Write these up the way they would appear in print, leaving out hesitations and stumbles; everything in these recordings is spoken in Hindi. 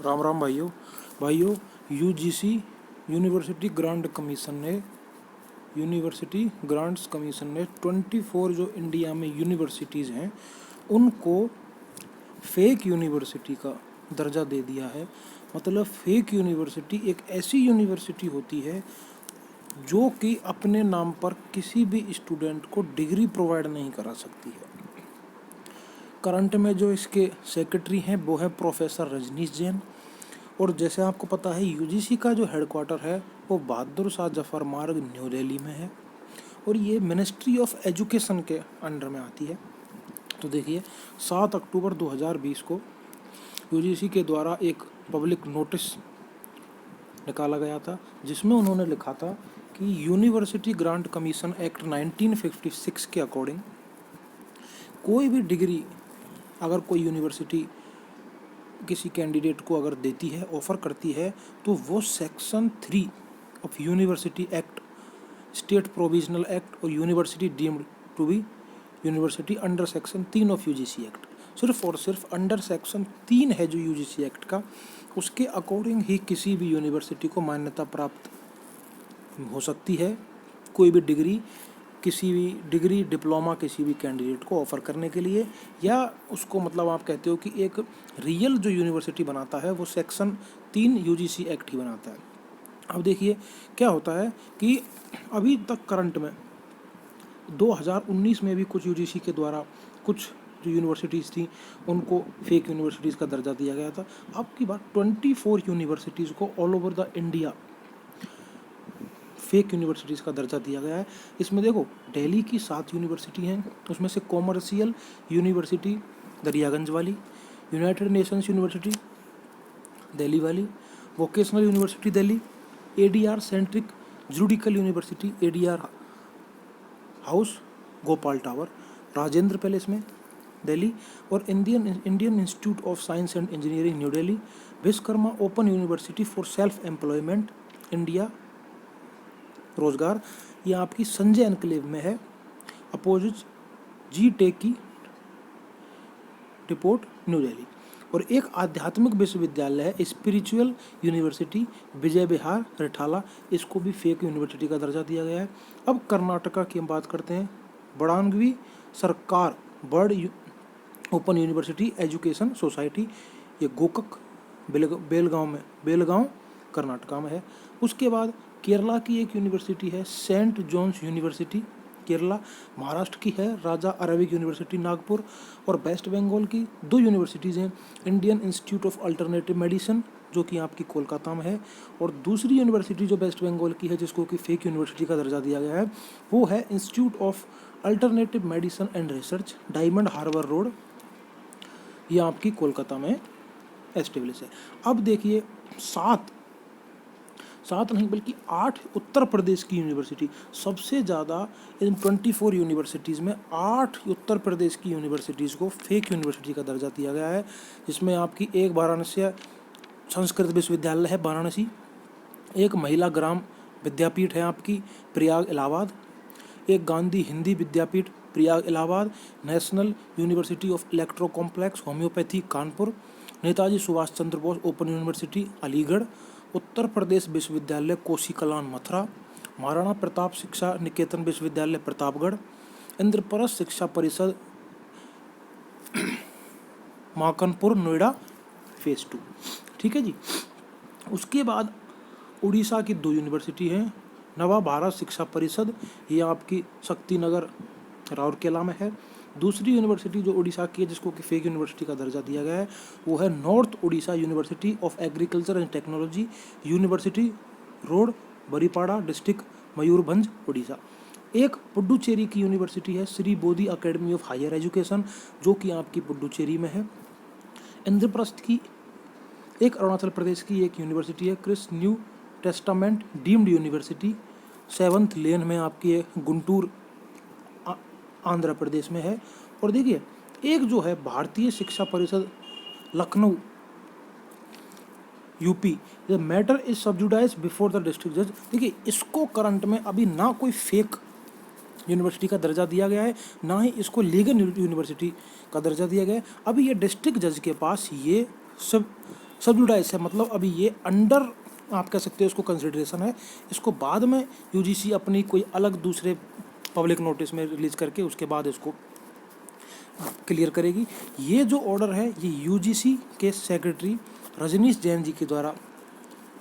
राम राम भाइयों भाइयों यूजीसी यूनिवर्सिटी ग्रांट्स कमीशन ने 24 जो इंडिया में यूनिवर्सिटीज़ हैं उनको फेक यूनिवर्सिटी का दर्जा दे दिया है। मतलब फेक यूनिवर्सिटी एक ऐसी यूनिवर्सिटी होती है जो कि अपने नाम पर किसी भी स्टूडेंट को डिग्री प्रोवाइड नहीं करा सकती है। करंट में जो इसके सेक्रेटरी हैं वो है प्रोफेसर रजनीश जैन, और जैसे आपको पता है यूजीसी का जो हेडक्वार्टर है वो बहादुर शाह जफर मार्ग न्यू दिल्ली में है, और ये मिनिस्ट्री ऑफ एजुकेशन के अंडर में आती है। तो देखिए 7 अक्टूबर 2020 को यूजीसी के द्वारा एक पब्लिक नोटिस निकाला गया था जिसमें उन्होंने लिखा था कि यूनिवर्सिटी ग्रांट कमीशन एक्ट 1956 के अकॉर्डिंग कोई भी डिग्री अगर कोई यूनिवर्सिटी किसी कैंडिडेट को अगर देती है, ऑफ़र करती है, तो वो section 3 of university act, state provisional act और university deemed to be university under section 3 of UGC act, सिर्फ और सिर्फ अंडर सेक्शन 3 है जो यूजीसी एक्ट का, उसके अकॉर्डिंग ही किसी भी यूनिवर्सिटी को मान्यता प्राप्त हो सकती है कोई भी डिग्री डिप्लोमा किसी भी कैंडिडेट को ऑफ़र करने के लिए, या उसको मतलब आप कहते हो कि एक रियल जो यूनिवर्सिटी बनाता है वो सेक्शन 3 यूजीसी एक्ट ही बनाता है। अब देखिए क्या होता है कि अभी तक करंट में 2019 में भी कुछ यूजीसी के द्वारा कुछ जो यूनिवर्सिटीज़ थी उनको फेक यूनिवर्सिटीज़ का दर्जा दिया गया था। अब की बात 24 यूनिवर्सिटीज़ को all over the India fake universities का दर्जा दिया गया है। इसमें देखो दिल्ली की 7 यूनिवर्सिटी हैं, उसमें से कॉमर्शियल यूनिवर्सिटी दरियागंज वाली, यूनाइटेड नेशंस यूनिवर्सिटी दिल्ली वाली, vocational university Delhi, ADR centric judicial university ADR house Gopal tower Rajendra palace में दिल्ली, और Indian institute of science and engineering new Delhi, Vishwakarma open university for self employment India रोजगार, ये आपकी संजय एनक्लेव में है, अपोजिट जी टेक की डिपोट न्यू दिल्ली, और एक आध्यात्मिक विश्वविद्यालय है स्पिरिचुअल यूनिवर्सिटी विजय विहार रिठाला, इसको भी फेक यूनिवर्सिटी का दर्जा दिया गया है। अब कर्नाटका की हम बात करते हैं, बड़ांगवी सरकार bird open university education society, ये गोकक बेलगांव कर्नाटका में है। उसके बाद केरला की एक यूनिवर्सिटी है saint John's university Kerala, Maharashtra की है राजा अरविंद यूनिवर्सिटी नागपुर, और वेस्ट बंगाल की 2 यूनिवर्सिटीज़ हैं, Indian institute of alternative medicine जो कि आपकी कोलकाता में है, और दूसरी यूनिवर्सिटी जो वेस्ट बंगाल की है जिसको कि फेक यूनिवर्सिटी का दर्जा दिया गया है वो है institute of alternative medicine and research diamond harbour road, ये आपकी कोलकाता में एस्टेब्लिश है। अब देखिए 7 नहीं बल्कि 8 उत्तर प्रदेश की यूनिवर्सिटी, सबसे ज़्यादा इन 24 यूनिवर्सिटीज़ में 8 उत्तर प्रदेश की यूनिवर्सिटीज़ को फेक यूनिवर्सिटी का दर्जा दिया गया है, जिसमें आपकी एक वाराणसी संस्कृत विश्वविद्यालय है वाराणसी, एक महिला ग्राम विद्यापीठ है आपकी प्रयाग इलाहाबाद, एक Gandhi Hindi Vidyapeeth Prayag Allahabad, national university of electro complex homoeopathy Kanpur, Netaji Subhash Chandra Bose open university Aligarh, Uttar Pradesh Vishwavidyalaya Kosikalan Mathura, Maharana Pratap शिक्षा निकेतन विश्वविद्यालय प्रतापगढ़, इंद्रप्रस्थ शिक्षा परिषद माकनपुर नोएडा फेज 2। ठीक है जी। उसके बाद उड़ीसा की 2 यूनिवर्सिटी हैं, नवा भारत शिक्षा परिषद, ये आपकी शक्तिनगर राउरकेला में है। दूसरी यूनिवर्सिटी जो उड़ीसा की है जिसको कि फेक यूनिवर्सिटी का दर्जा दिया गया है वो है north Orissa university of agriculture and technology university road Baripada district Mayurbhanj Orissa. एक पुडुचेरी की यूनिवर्सिटी है Shri Bodhi academy of higher education जो कि आपकी पुडुचेरी में है। इंद्रप्रस्थ की एक अरुणाचल प्रदेश की एक यूनिवर्सिटी है Christ new testament deemed university 7th lane में आपकी है गुंटूर आंध्र प्रदेश में है। और देखिए एक जो है Bharatiya Shiksha Parishad Lucknow UP, the matter is sub judice before the district जज, देखिए इसको करंट में अभी ना कोई फेक यूनिवर्सिटी का दर्जा दिया गया है ना ही इसको लीगल यूनिवर्सिटी का दर्जा दिया गया है, अभी ये डिस्ट्रिक्ट जज के पास ये सब सबजुडाइज है, मतलब अभी ये अंडर आप कह सकते हो इसको कंसिडरेशन है। इसको बाद में यूजीसी अपनी कोई अलग दूसरे पब्लिक नोटिस में रिलीज करके उसके बाद इसको क्लियर करेगी। ये जो ऑर्डर है ये यूजीसी के सेक्रेटरी रजनीश जैन जी के द्वारा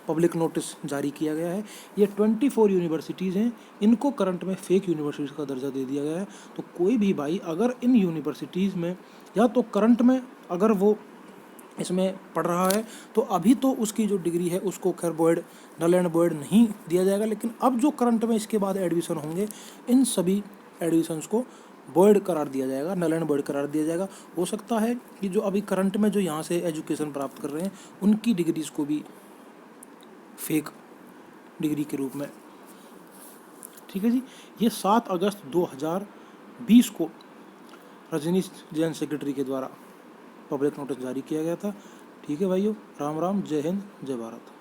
पब्लिक नोटिस जारी किया गया है। ये 24 यूनिवर्सिटीज़ हैं, इनको करंट में फेक यूनिवर्सिटीज़ का दर्जा दे दिया गया है। तो कोई भी भाई अगर इन यूनिवर्सिटीज़ में या तो करंट में अगर वो इसमें पढ़ रहा है तो अभी तो उसकी जो डिग्री है उसको खैर बॉयड नल एंड बॉयड नहीं दिया जाएगा, लेकिन अब जो करंट में इसके बाद एडमिशन होंगे इन सभी एडमिशन्स को बॉयड करार दिया जाएगा, नल एंड बॉयड करार दिया जाएगा। हो सकता है कि जो अभी करंट में जो यहाँ से एजुकेशन प्राप्त कर रहे हैं उनकी डिग्रीज़ को भी फेक डिग्री के रूप में, ठीक है जी। ये 7 अगस्त 2020 को रजनीश जैन सेक्रेटरी के द्वारा पब्लिक नोटिस जारी किया गया था। ठीक है भाइयों, राम राम, जय हिंद, जय भारत।